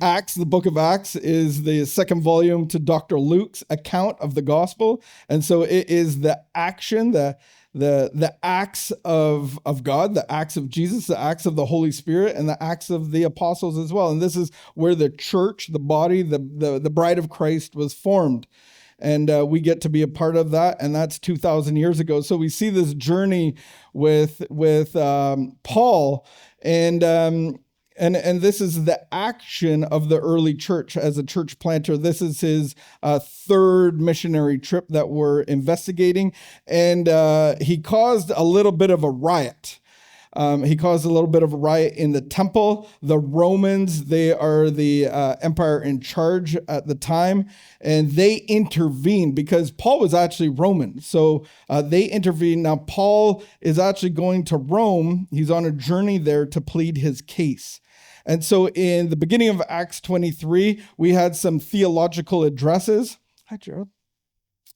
Acts, the book of Acts, is the second volume to Dr. Luke's account of the gospel. And so it is the action, the acts of God, the acts of Jesus, the acts of the Holy Spirit, and the acts of the apostles as well. And this is where the church, the body, the bride of Christ was formed. And we get to be a part of that, and that's 2,000 years ago. So we see this journey with Paul, and this is the action of the early church as a church planter. This is his third missionary trip that we're investigating, and he caused a little bit of a riot. He caused a little bit of a riot in the temple. The Romans, they are the empire in charge at the time, and they intervened because Paul was actually Roman. So they intervened. Now, Paul is actually going to Rome. He's on a journey there to plead his case. And so in the beginning of Acts 23, we had some theological addresses. Hi, Gerald.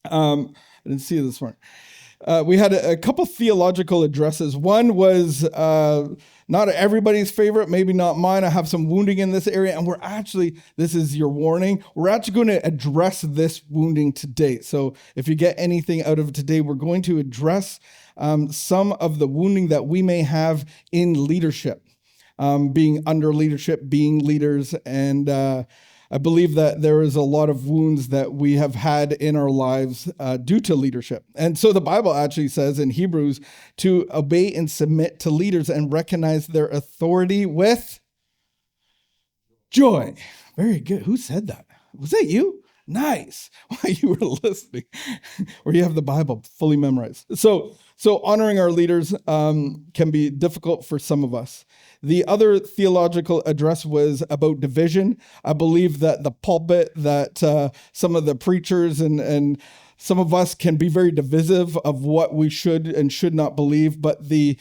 I didn't see you this morning. We had a couple theological addresses. One was not everybody's favorite, maybe not mine. I have some wounding in this area, and this is your warning, we're actually going to address this wounding today. So if you get anything out of today, we're going to address some of the wounding that we may have in leadership, being under leadership, being leaders, and I believe that there is a lot of wounds that we have had in our lives due to leadership. And so the Bible actually says in Hebrews to obey and submit to leaders and recognize their authority with joy. Very good. Who said that? Was that you? Nice. While you were listening, or you have the Bible fully memorized. So honoring our leaders can be difficult for some of us. The other theological address was about division. I believe that the pulpit, that some of the preachers and some of us can be very divisive of what we should and should not believe, but the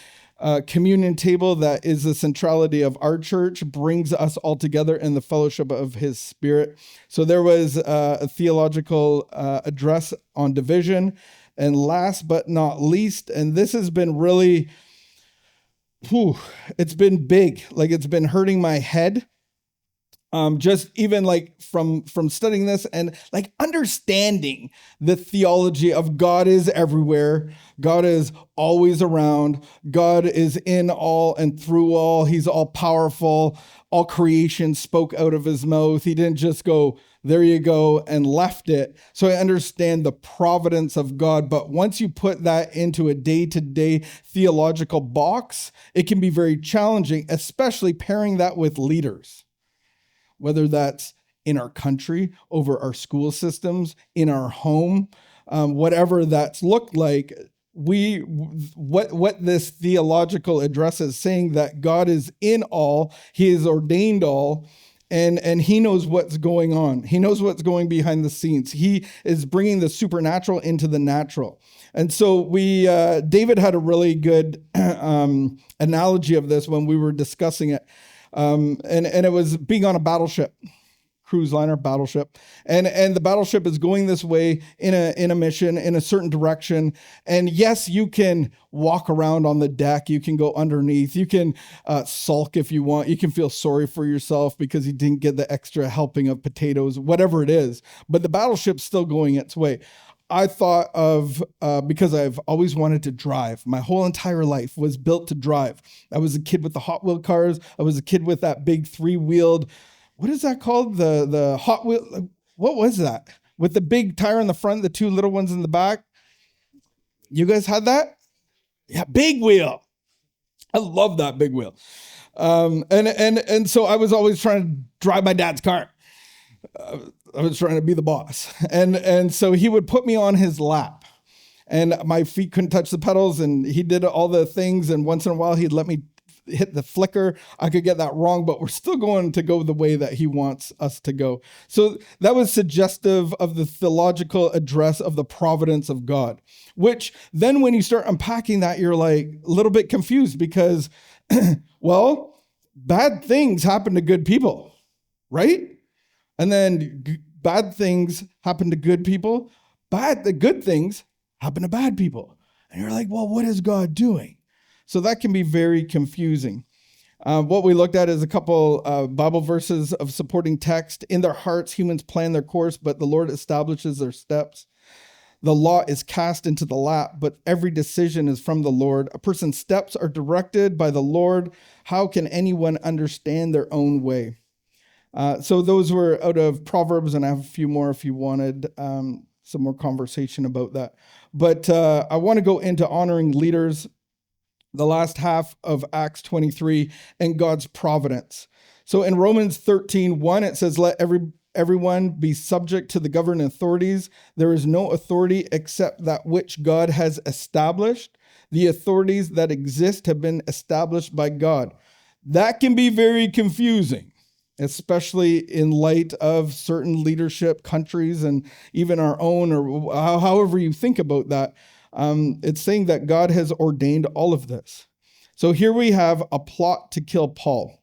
communion table that is the centrality of our church brings us all together in the fellowship of his Spirit. So there was a theological address on division. And last but not least, and this has been really, it's been big. Like, it's been hurting my head. Just even like from studying this and like understanding the theology of God is everywhere. God is always around. God is in all and through all. He's all powerful. All creation spoke out of his mouth. He didn't just go, there you go, and left it. So I understand the providence of God. But once you put that into a day-to-day theological box, it can be very challenging, especially pairing that with leaders. Whether that's in our country, over our school systems, in our home, whatever that's looked like, what this theological address is saying, that God is in all, he has ordained all, and he knows what's going on. He knows what's going behind the scenes. He is bringing the supernatural into the natural. And so David had a really good analogy of this when we were discussing it. And it was being on a battleship, cruise liner, battleship. And the battleship is going this way in a mission, in a certain direction. And yes, you can walk around on the deck. You can go underneath. You can sulk if you want. You can feel sorry for yourself because you didn't get the extra helping of potatoes, whatever it is. But the battleship's still going its way. I thought of, because I've always wanted to drive. My whole entire life was built to drive. I was a kid with the Hot Wheel cars. I was a kid with that big 3-wheeled, what is that called? The Hot Wheel, what was that? With the big tire in the front, the 2 little ones in the back. You guys had that? Yeah, big wheel. I love that big wheel. And so I was always trying to drive my dad's car. I was trying to be the boss. And so he would put me on his lap and my feet couldn't touch the pedals and he did all the things. And once in a while he'd let me hit the flicker. I could get that wrong, but we're still going to go the way that he wants us to go. So that was suggestive of the theological address of the providence of God, which then when you start unpacking that, you're like a little bit confused because, well, bad things happen to good people, right? And then bad things happen to good people. The good things happen to bad people. And you're like, well, what is God doing? So that can be very confusing. What we looked at is a couple Bible verses of supporting text. In their hearts, humans plan their course, but the Lord establishes their steps. The law is cast into the lap, but every decision is from the Lord. A person's steps are directed by the Lord. How can anyone understand their own way? So those were out of Proverbs, and I have a few more if you wanted some more conversation about that. But I want to go into honoring leaders, the last half of Acts 23, and God's providence. So in Romans 13:1, it says, let everyone be subject to the governing authorities. There is no authority except that which God has established. The authorities that exist have been established by God. That can be very confusing, especially in light of certain leadership countries and even our own, or however you think about that. It's saying that God has ordained all of this. So here we have a plot to kill Paul.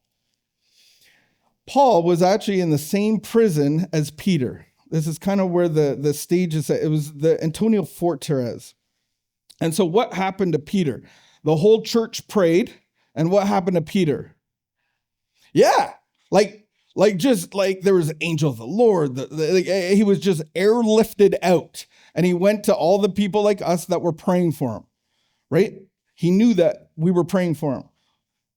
Paul was actually in the same prison as Peter. This is kind of where the stage is at. It was the Antonio Fortress. And so what happened to Peter? The whole church prayed. And what happened to Peter? Yeah, like there was an angel of the Lord. He was just airlifted out. And he went to all the people like us that were praying for him, right? He knew that we were praying for him.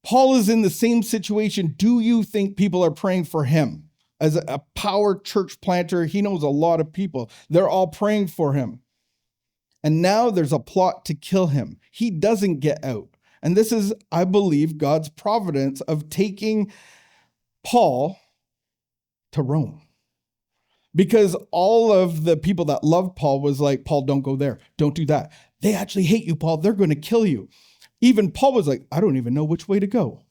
Paul is in the same situation. Do you think people are praying for him? As a power church planter, he knows a lot of people. They're all praying for him. And now there's a plot to kill him. He doesn't get out. And this is, I believe, God's providence of taking Paul to Rome. Because all of the people that loved Paul was like, Paul, don't go there. Don't do that. They actually hate you, Paul. They're going to kill you. Even Paul was like, I don't even know which way to go.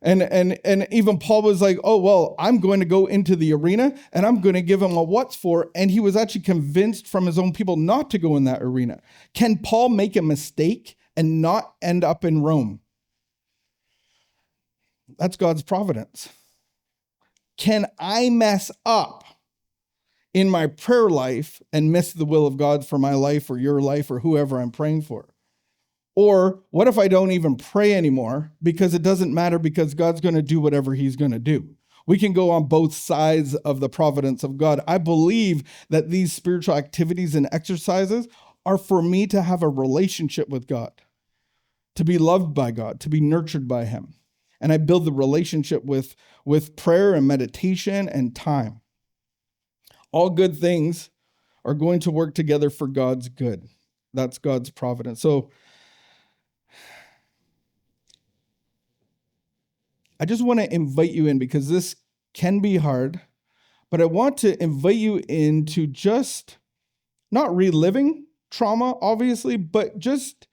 And even Paul was like, oh, well, I'm going to go into the arena and I'm going to give him a what's for. And he was actually convinced from his own people not to go in that arena. Can Paul make a mistake and not end up in Rome? That's God's providence. Can I mess up in my prayer life and miss the will of God for my life or your life or whoever I'm praying for? Or what if I don't even pray anymore because it doesn't matter because God's going to do whatever he's going to do? We can go on both sides of the providence of God. I believe that these spiritual activities and exercises are for me to have a relationship with God, to be loved by God, to be nurtured by him. And I build the relationship with prayer and meditation and time. All good things are going to work together for God's good. That's God's providence. So I just want to invite you in because this can be hard, but I want to invite you into just not reliving trauma, obviously, but just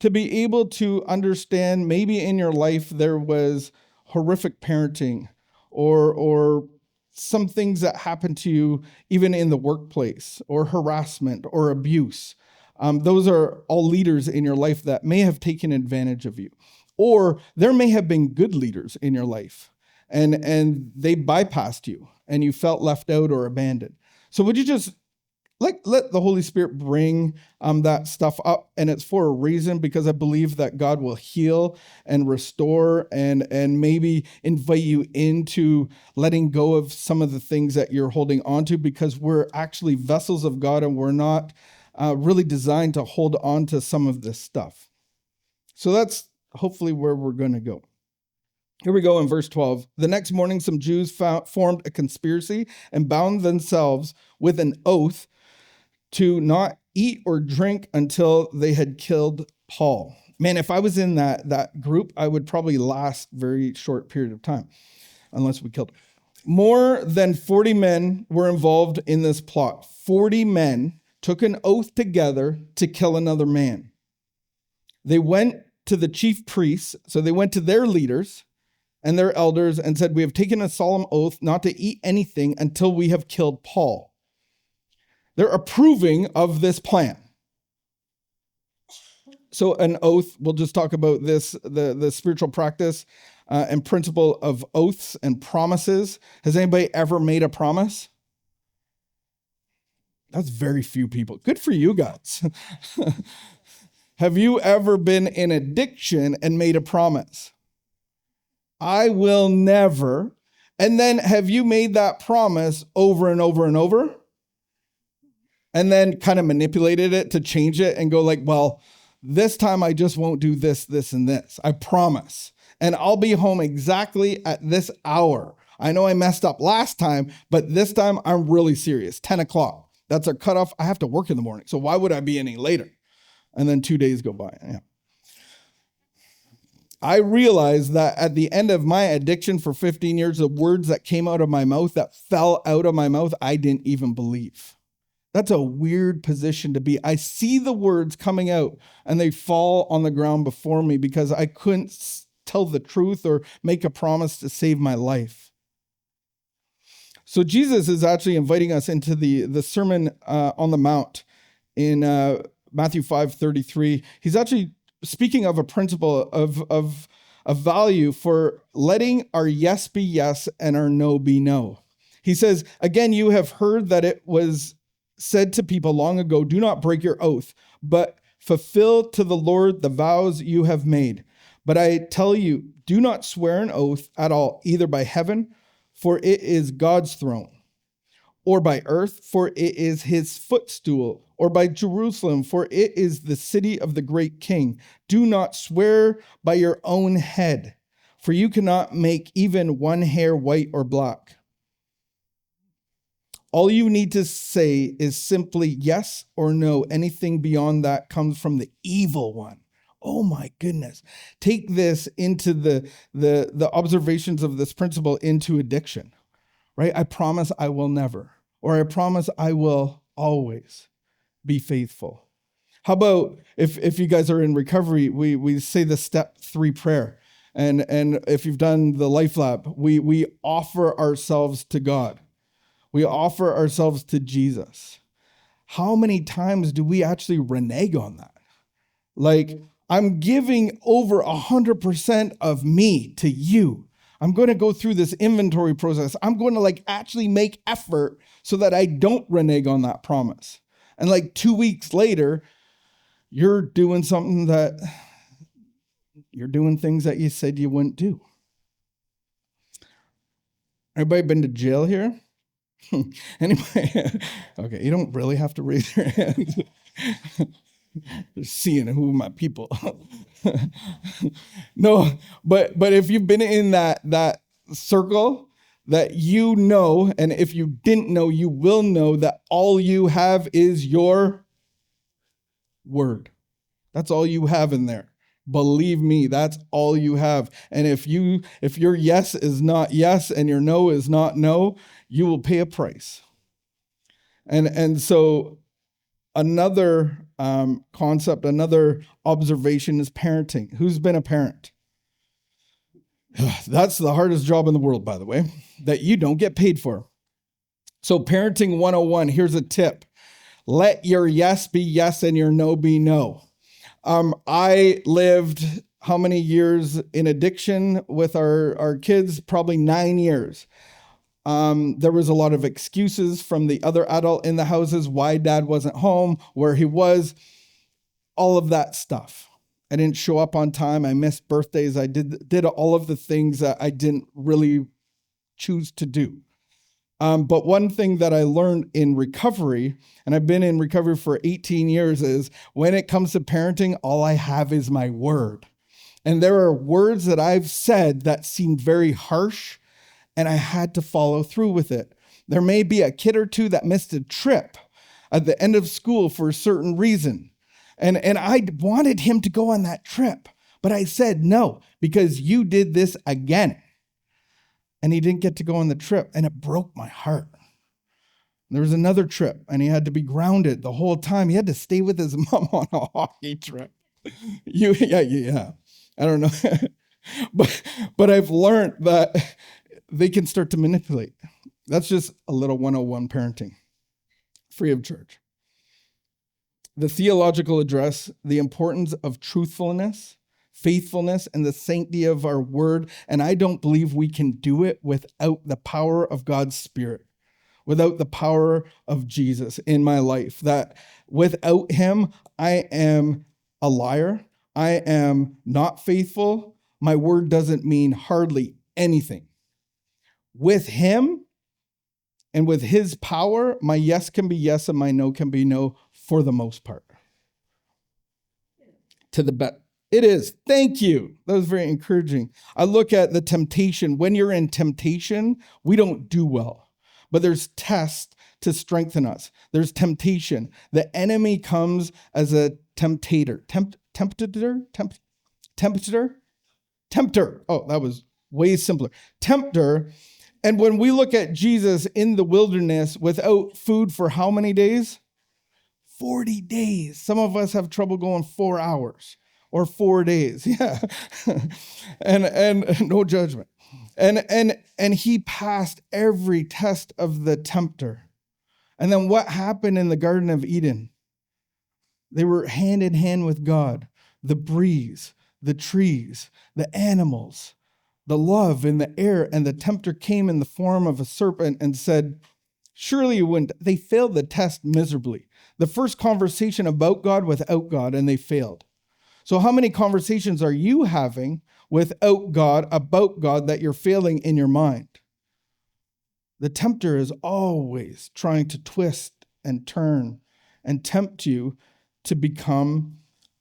to be able to understand maybe in your life there was horrific parenting or some things that happened to you even in the workplace, or harassment or abuse. Those are all leaders in your life that may have taken advantage of you. Or there may have been good leaders in your life and they bypassed you and you felt left out or abandoned. So would you just let the Holy Spirit bring that stuff up? And it's for a reason, because I believe that God will heal and restore and maybe invite you into letting go of some of the things that you're holding on to, because we're actually vessels of God and we're not really designed to hold on to some of this stuff. So that's hopefully where we're going to go. Here we go in verse 12. The next morning, some Jews formed a conspiracy and bound themselves with an oath to not eat or drink until they had killed Paul. Man, if I was in that group, I would probably last a very short period of time, unless we killed him. More than 40 men were involved in this plot. 40 men took an oath together to kill another man. They went to the chief priests, so they went to their leaders and their elders and said, we have taken a solemn oath not to eat anything until we have killed Paul. They're approving of this plan. So an oath, we'll just talk about this, the spiritual practice and principle of oaths and promises. Has anybody ever made a promise? That's very few people. Good for you guys. Have you ever been in addiction and made a promise? I will never. And then have you made that promise over and over and over? And then kind of manipulated it to change it and go like, well, this time I just won't do this, this, and this. I promise. And I'll be home exactly at this hour. I know I messed up last time, but this time I'm really serious. 10 o'clock. That's our cutoff. I have to work in the morning. So why would I be any later? And then 2 days go by. Yeah. I realized that at the end of my addiction for 15 years, the words that came out of my mouth, that fell out of my mouth, I didn't even believe. That's a weird position to be. I see the words coming out and they fall on the ground before me because I couldn't tell the truth or make a promise to save my life. So Jesus is actually inviting us into the Sermon on the Mount in Matthew 5:33. He's actually speaking of a principle of value for letting our yes be yes and our no be no. He says, again, you have heard that it was said to people long ago, do not break your oath, but fulfill to the Lord the vows you have made. But I tell you, do not swear an oath at all, either by heaven, for it is God's throne, or by earth, for it is his footstool, or by Jerusalem, for it is the city of the great king. Do not swear by your own head, for you cannot make even one hair white or black. All you need to say is simply yes or no. Anything beyond that comes from the evil one. Oh my goodness. Take this into the observations of this principle into addiction, right? I promise I will never, or I promise I will always be faithful. How about if you guys are in recovery, we say the step 3 prayer. And if you've done the LifeLab, we offer ourselves to God. We offer ourselves to Jesus. How many times do we actually renege on that? Like, I'm giving over 100% of me to you. I'm going to go through this inventory process. I'm going to actually make effort so that I don't renege on that promise. And 2 weeks later, you're doing something that you're doing things that you said you wouldn't do. Everybody been to jail here? Anybody? Okay, you don't really have to raise your hand. Just seeing who my people. No, but if you've been in that circle, that you know, and if you didn't know, you will know that all you have is your word. That's all you have in there. Believe me, that's all you have. And if your yes is not yes and your no is not no, you will pay a price. And so another concept, another observation is parenting. Who's been a parent? That's the hardest job in the world, by the way, that you don't get paid for. So parenting 101, here's a tip. Let your yes be yes and your no be no. I lived how many years in addiction with our kids? Probably 9 years. There was a lot of excuses from the other adult in the houses, why dad wasn't home, where he was, all of that stuff. I didn't show up on time. I missed birthdays. I did all of the things that I didn't really choose to do. But one thing that I learned in recovery, and I've been in recovery for 18 years, is when it comes to parenting, all I have is my word. And there are words that I've said that seemed very harsh, and I had to follow through with it. There may be a kid or two that missed a trip at the end of school for a certain reason. And I wanted him to go on that trip, but I said no, because you did this again. And he didn't get to go on the trip, and it broke my heart. There was another trip, and he had to be grounded the whole time. He had to stay with his mom on a hockey trip. Yeah. I don't know. but I've learned that they can start to manipulate. That's just a little 101 parenting, free of charge. The theological address, the importance of truthfulness, faithfulness, and the sanctity of our word. And I don't believe we can do it without the power of God's Spirit, without the power of Jesus in my life. That without him, I am a liar. I am not faithful. my word doesn't mean hardly anything. With him and with his power, my yes can be yes and my no can be no for the most part. To the best. It is. Thank you. That was very encouraging. I look at the temptation. When you're in temptation, we don't do well. But there's tests to strengthen us. There's temptation. The enemy comes as a tempter. Tempter. Oh, that was way simpler. Tempter. And when we look at Jesus in the wilderness without food for how many days? 40 days. Some of us have trouble going 4 hours or 4 days. Yeah. and no judgment. And he passed every test of the tempter. And then what happened in the Garden of Eden? They were hand in hand with God. The breeze, the trees, the animals, the love in the air, and the tempter came in the form of a serpent and said, surely you wouldn't. They failed the test miserably. The first conversation about God without God, and they failed. So how many conversations are you having without God, about God, that you're failing in your mind? The tempter is always trying to twist and turn and tempt you to become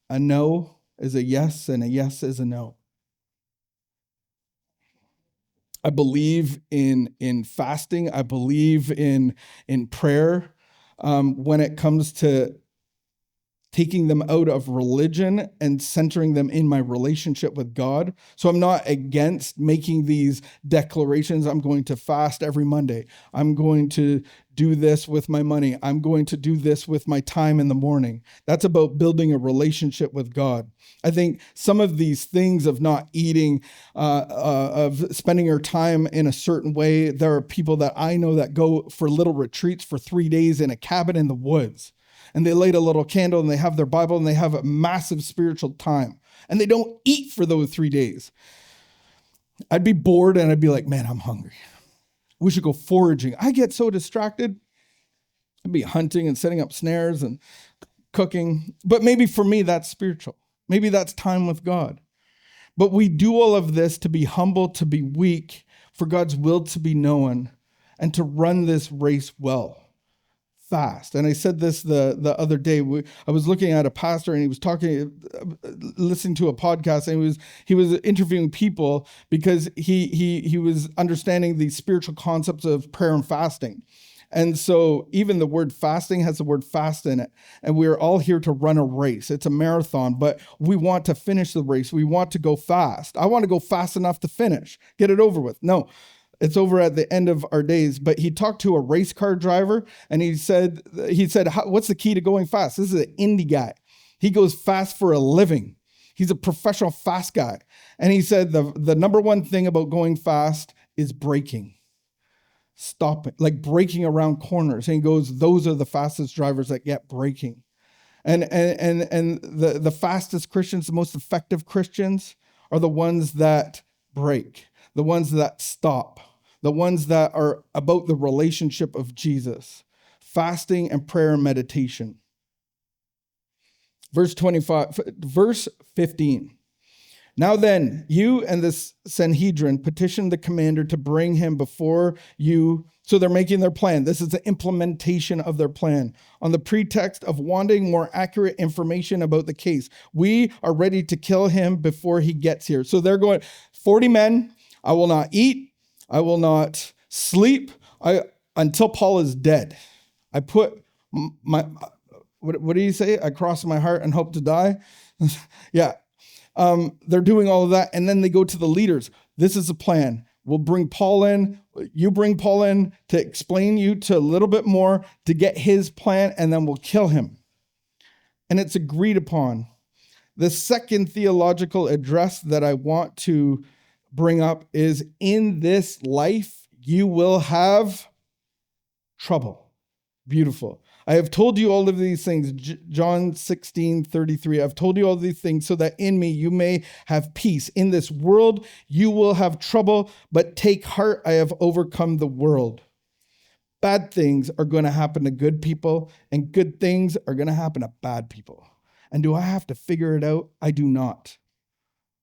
a no is a yes and a yes is a no. I believe in fasting. I believe in prayer. When it comes to taking them out of religion and centering them in my relationship with God. So I'm not against making these declarations. I'm going to fast every Monday. I'm going to do this with my money. I'm going to do this with my time in the morning. That's about building a relationship with God. I think some of these things of not eating, of spending your time in a certain way, there are people that I know that go for little retreats for 3 days in a cabin in the woods. And they light a little candle and they have their Bible and they have a massive spiritual time. And they don't eat for those 3 days. I'd be bored and I'd be like, man, I'm hungry. We should go foraging. I get so distracted. I'd be hunting and setting up snares and cooking. But maybe for me, that's spiritual. Maybe that's time with God. But we do all of this to be humble, to be weak, for God's will to be known, and to run this race well. Fast. And I said this the other day. I was looking at a pastor and he was talking, listening to a podcast, and he was interviewing people because he was understanding the spiritual concepts of prayer and fasting. And so even the word fasting has the word fast in it. And we're all here to run a race. It's a marathon, but we want to finish the race. We want to go fast. I want to go fast enough to finish, get it over with. No. It's over at the end of our days. But he talked to a race car driver and he said, what's the key to going fast? This is an indie guy. He goes fast for a living. He's a professional fast guy. And he said the number one thing about going fast is braking. Stopping, like braking around corners. And he goes, those are the fastest drivers that get braking. And the fastest Christians, the most effective Christians are the ones that brake, the ones that stop, the ones that are about the relationship of Jesus, fasting and prayer and meditation. Verse 15. Now then, you and the Sanhedrin petitioned the commander to bring him before you. So they're making their plan. This is the implementation of their plan on the pretext of wanting more accurate information about the case. We are ready to kill him before he gets here. So they're going, 40 men, I will not eat. I will not sleep until Paul is dead. I put my, what do you say? I cross my heart and hope to die. Yeah. They're doing all of that. And then they go to the leaders. This is the plan. We'll bring Paul in. You bring Paul in to explain you to a little bit more to get his plan, and then we'll kill him. And it's agreed upon. The second theological address that I want to bring up is, in this life, you will have trouble. Beautiful. I have told you all of these things, John 16:33. I've told you all these things so that in me you may have peace. In this world you will have trouble, but take heart, I have overcome the world. Bad things are going to happen to good people, and good things are going to happen to bad people. And do I have to figure it out? I do not.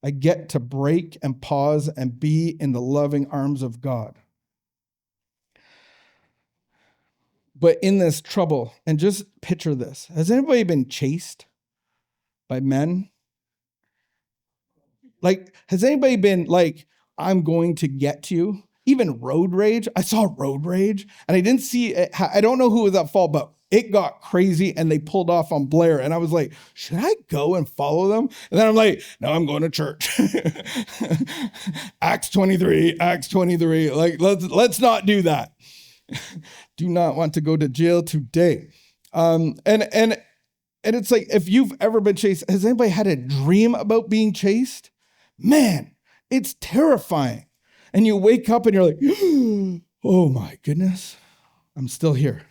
I get to break and pause and be in the loving arms of God. But in this trouble, and just picture this, has anybody been chased by men? Like, has anybody been like, I'm going to get you? Even road rage. I saw road rage and I didn't see it. I don't know who was at fault, but it got crazy and they pulled off on Blair. And I was like, should I go and follow them? And then I'm like, no, I'm going to church. Acts 23. Like, let's not do that. Do not want to go to jail today. And it's like, if you've ever been chased, has anybody had a dream about being chased? Man, it's terrifying. And you wake up and you're like, oh my goodness, I'm still here.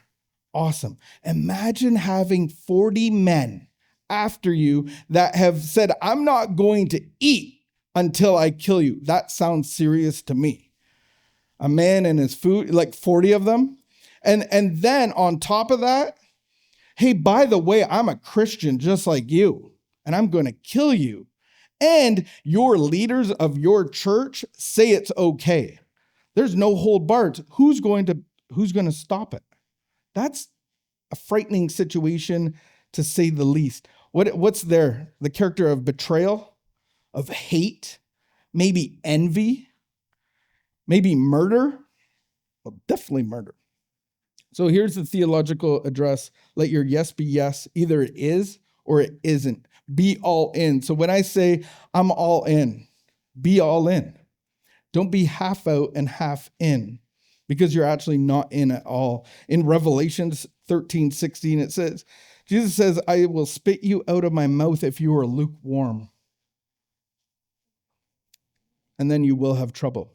Awesome. Imagine having 40 men after you that have said, I'm not going to eat until I kill you. That sounds serious to me. A man and his food, like 40 of them. And then on top of that, hey, by the way, I'm a Christian just like you, and I'm going to kill you. And your leaders of your church say it's okay. There's no hold barred. Who's going to stop it? That's a frightening situation, to say the least. What's there? The character of betrayal, of hate, maybe envy, maybe murder. Well, definitely murder. So here's the theological address. Let your yes be yes. Either it is or it isn't. Be all in. So when I say I'm all in, be all in. Don't be half out and half in, because you're actually not in at all. In Revelations 13:16, it says, Jesus says, I will spit you out of my mouth if you are lukewarm. And then you will have trouble.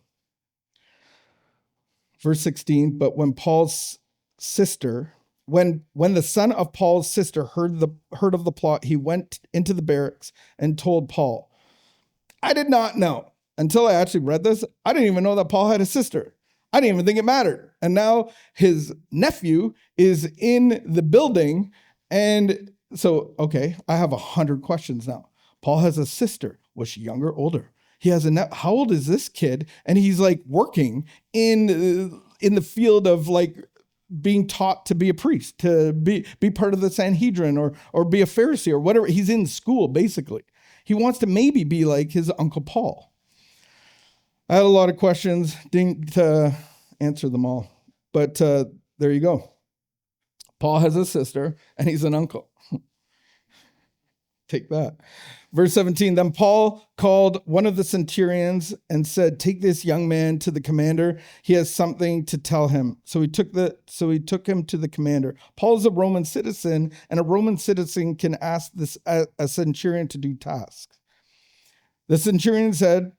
Verse 16, but when Paul's sister, when the son of Paul's sister heard of the plot, he went into the barracks and told Paul. I did not know until I actually read this. I didn't even know that Paul had a sister. I didn't even think it mattered. And now his nephew is in the building. And so, okay, I have 100 questions now. Paul has a sister. Was she younger or older? He has how old is this kid? And he's like working in the field of like being taught to be a priest, to be part of the Sanhedrin or be a Pharisee or whatever. He's in school, basically. He wants to maybe be like his Uncle Paul. I had a lot of questions, didn't answer them all, but there you go. Paul has a sister and he's an uncle. Take that. Verse 17, then Paul called one of the centurions and said, take this young man to the commander. He has something to tell him. So he took him to the commander. Paul is a Roman citizen, and a Roman citizen can ask a centurion to do tasks. The centurion said,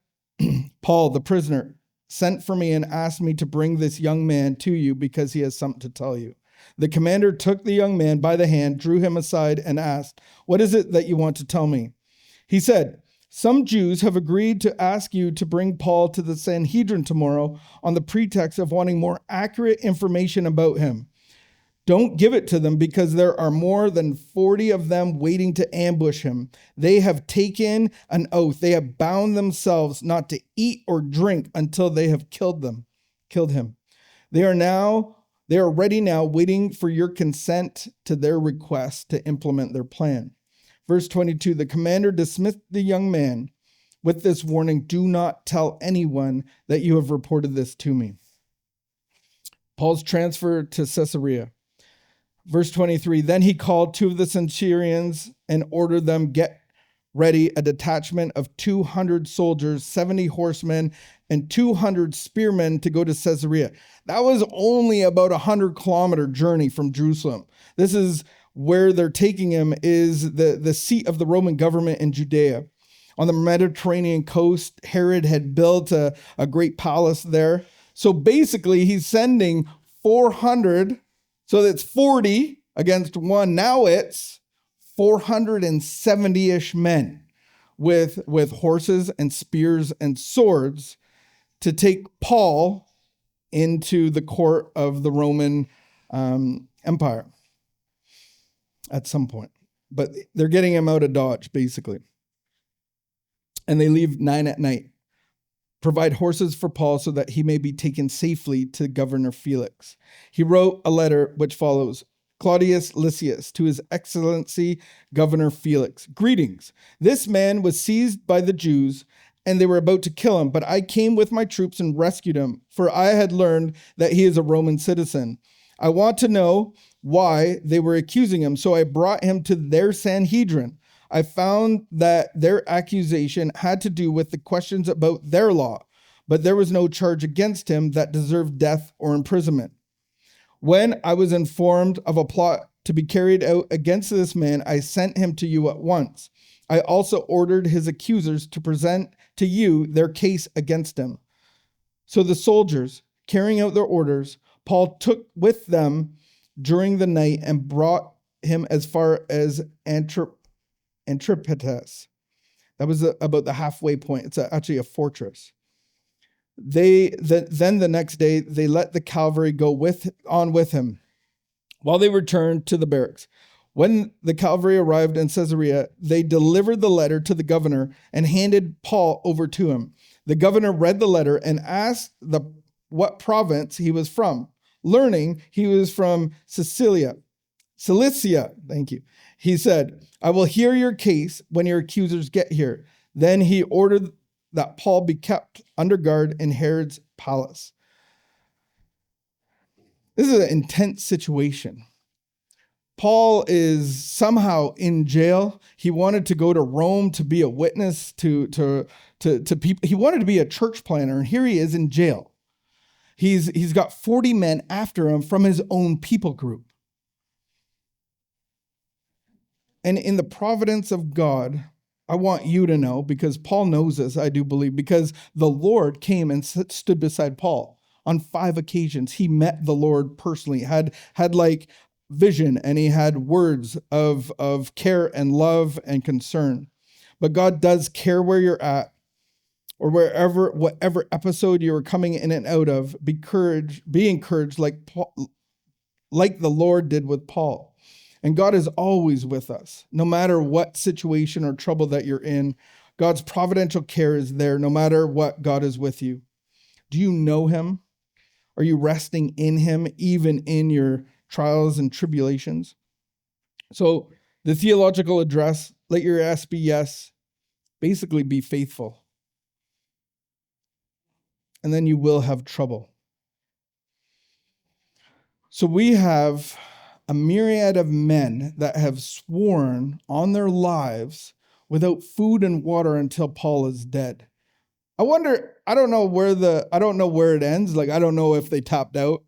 Paul, the prisoner, sent for me and asked me to bring this young man to you because he has something to tell you. The commander took the young man by the hand, drew him aside, and asked, what is it that you want to tell me? He said, some Jews have agreed to ask you to bring Paul to the Sanhedrin tomorrow on the pretext of wanting more accurate information about him. Don't give it to them because there are more than 40 of them waiting to ambush him. They have taken an oath. They have bound themselves not to eat or drink until they have killed him. They are ready now, waiting for your consent to their request to implement their plan. Verse 22, the commander dismissed the young man with this warning, do not tell anyone that you have reported this to me. Paul's transfer to Caesarea. Verse 23, then he called two of the centurions and ordered them get ready a detachment of 200 soldiers, 70 horsemen, and 200 spearmen to go to Caesarea. That was only about 100-kilometer journey from Jerusalem. This is where they're taking him, is the seat of the Roman government in Judea. On the Mediterranean coast, Herod had built a great palace there. So basically, he's sending 400, so that's 40 against one. Now it's 470-ish men with horses and spears and swords to take Paul into the court of the Roman Empire at some point. But they're getting him out of Dodge, basically. and they leave 9 at night. Provide horses for Paul so that he may be taken safely to Governor Felix. He wrote a letter which follows. Claudius Lysias, to his excellency, Governor Felix. Greetings. This man was seized by the Jews, and they were about to kill him, but I came with my troops and rescued him, for I had learned that he is a Roman citizen. I want to know why they were accusing him, so I brought him to their Sanhedrin. I found that their accusation had to do with the questions about their law, but there was no charge against him that deserved death or imprisonment. When I was informed of a plot to be carried out against this man, I sent him to you at once. I also ordered his accusers to present to you their case against him. So the soldiers, carrying out their orders, Paul took with them during the night and brought him as far as Antipatris. That was about the halfway point. It's actually a fortress. Then the next day, they let the cavalry go on with him while they returned to the barracks. When the cavalry arrived in Caesarea, they delivered the letter to the governor and handed Paul over to him. The governor read the letter and asked what province he was from. Learning he was from Cilicia, thank you. He said, I will hear your case when your accusers get here. Then he ordered that Paul be kept under guard in Herod's palace. This is an intense situation. Paul is somehow in jail. He wanted to go to Rome to be a witness to people. He wanted to be a church planner, and here he is in jail. He's got 40 men after him from his own people group. And in the providence of God, I want you to know, because Paul knows this, I do believe, because the Lord came and stood beside Paul on 5 occasions. He met the Lord personally, had like vision, and he had words of care and love and concern. But God does care where you're at, or whatever episode you're coming in and out of. Be encouraged like the Lord did with Paul. And God is always with us, no matter what situation or trouble that you're in. God's providential care is there, no matter what. God is with you. Do you know him? Are you resting in him, even in your trials and tribulations? So the theological address, let your yes be yes. Basically, be faithful. And then you will have trouble. So we have a myriad of men that have sworn on their lives without food and water until Paul is dead. I don't know where it ends. Like, I don't know if they tapped out,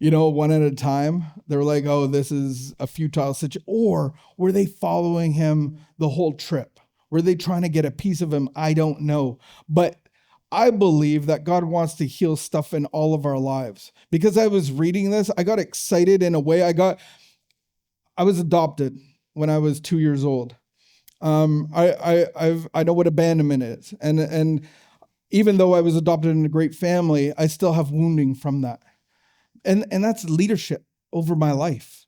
one at a time. They were like, oh, this is a futile situation. Or were they following him the whole trip? Were they trying to get a piece of him? I don't know. But I believe that God wants to heal stuff in all of our lives. Because I was reading this, I got excited in a way. I was adopted when I was 2 years old. I know what abandonment is. And even though I was adopted in a great family, I still have wounding from that. And that's leadership over my life.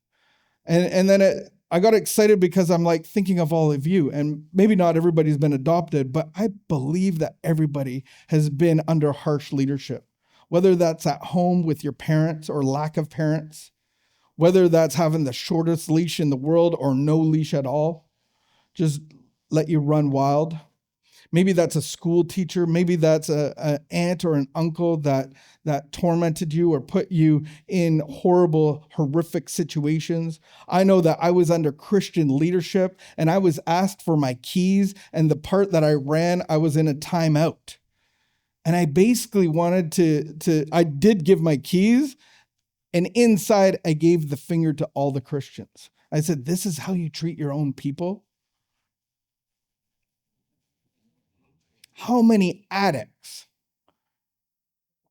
And then I got excited because I'm like thinking of all of you, and maybe not everybody's been adopted, but I believe that everybody has been under harsh leadership, whether that's at home with your parents or lack of parents, whether that's having the shortest leash in the world or no leash at all, just let you run wild. Maybe that's a school teacher. Maybe that's an aunt or an uncle that tormented you or put you in horrible, horrific situations. I know that I was under Christian leadership and I was asked for my keys, and the part that I ran, I was in a timeout. And I basically wanted I did give my keys, and inside I gave the finger to all the Christians. I said, this is how you treat your own people? How many addicts,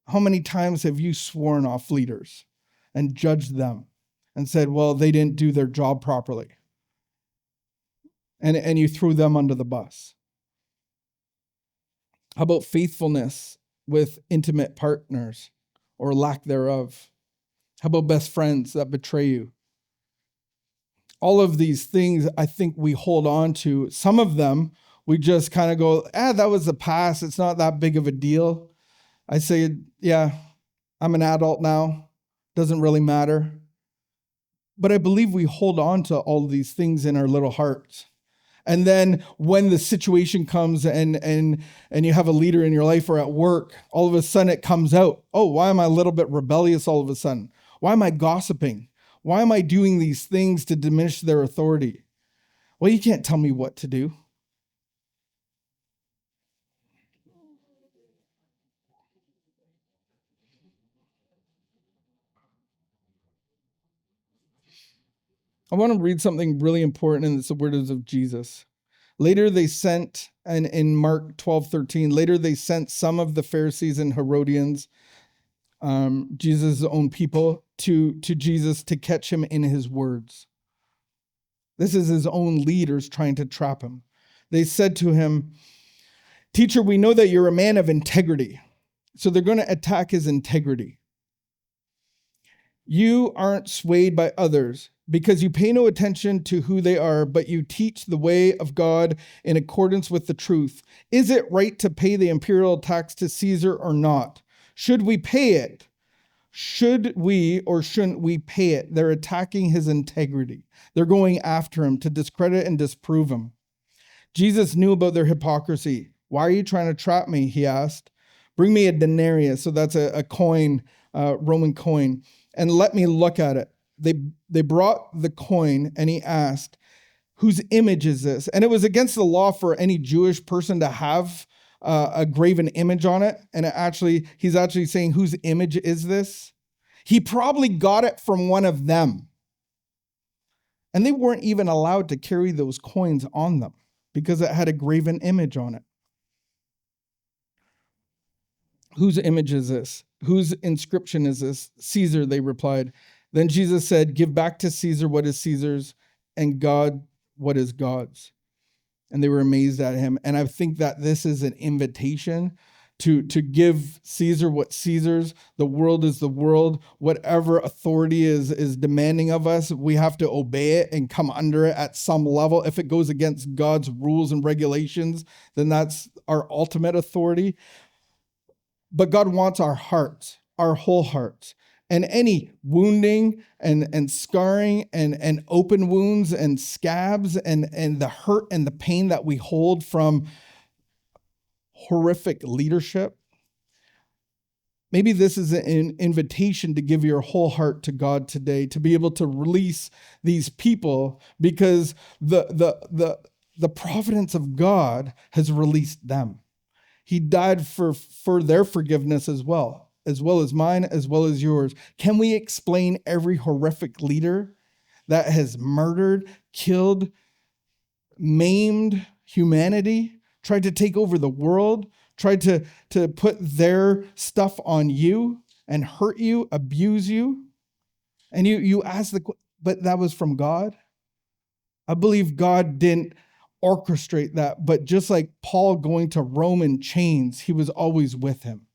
how many times have you sworn off leaders and judged them and said, well, they didn't do their job properly? And you threw them under the bus. How about faithfulness with intimate partners or lack thereof? How about best friends that betray you? All of these things I think we hold on to, some of them We just kind of go, that was the past. It's not that big of a deal. I say, yeah, I'm an adult now. Doesn't really matter. But I believe we hold on to all these things in our little hearts. And then when the situation comes and you have a leader in your life or at work, all of a sudden it comes out. Oh, why am I a little bit rebellious all of a sudden? Why am I gossiping? Why am I doing these things to diminish their authority? Well, you can't tell me what to do. I want to read something really important, and it's the words of Jesus. Later they sent, and in Mark 12:13, later they sent some of the Pharisees and Herodians, Jesus' own people, to Jesus to catch him in his words. This is his own leaders trying to trap him. They said to him, "Teacher, we know that you're a man of integrity." So they're going to attack his integrity. "You aren't swayed by others because you pay no attention to who they are, but you teach the way of God in accordance with the truth. Is it right to pay the imperial tax to Caesar or not? Should we pay it? Should we or shouldn't we pay it?" They're attacking his integrity. They're going after him to discredit and disprove him. Jesus knew about their hypocrisy. "Why are you trying to trap me?" he asked. "Bring me a denarius." So that's a coin, Roman coin. "And let me look at it." They brought the coin, and he asked, "Whose image is this?" And it was against the law for any Jewish person to have a graven image on it. And he's actually saying, "Whose image is this?" He probably got it from one of them. And they weren't even allowed to carry those coins on them because it had a graven image on it. "Whose image is this? Whose inscription is this?" "Caesar," they replied. Then Jesus said, "Give back to Caesar what is Caesar's, and God what is God's." And they were amazed at him. And I think that this is an invitation to give Caesar what Caesar's. The world is the world. Whatever authority is demanding of us, we have to obey it and come under it at some level. If it goes against God's rules and regulations, then that's our ultimate authority. But God wants our hearts, our whole hearts. And any wounding and scarring and open wounds and scabs and the hurt and the pain that we hold from horrific leadership, maybe this is an invitation to give your whole heart to God today, to be able to release these people, because the providence of God has released them. He died for their forgiveness as well as mine, as well as yours. Can we explain every horrific leader that has murdered, killed, maimed humanity, tried to take over the world, tried to put their stuff on you and hurt you, abuse you? And you ask but that was from God? I believe God didn't orchestrate that, but just like Paul going to Rome in chains, he was always with him.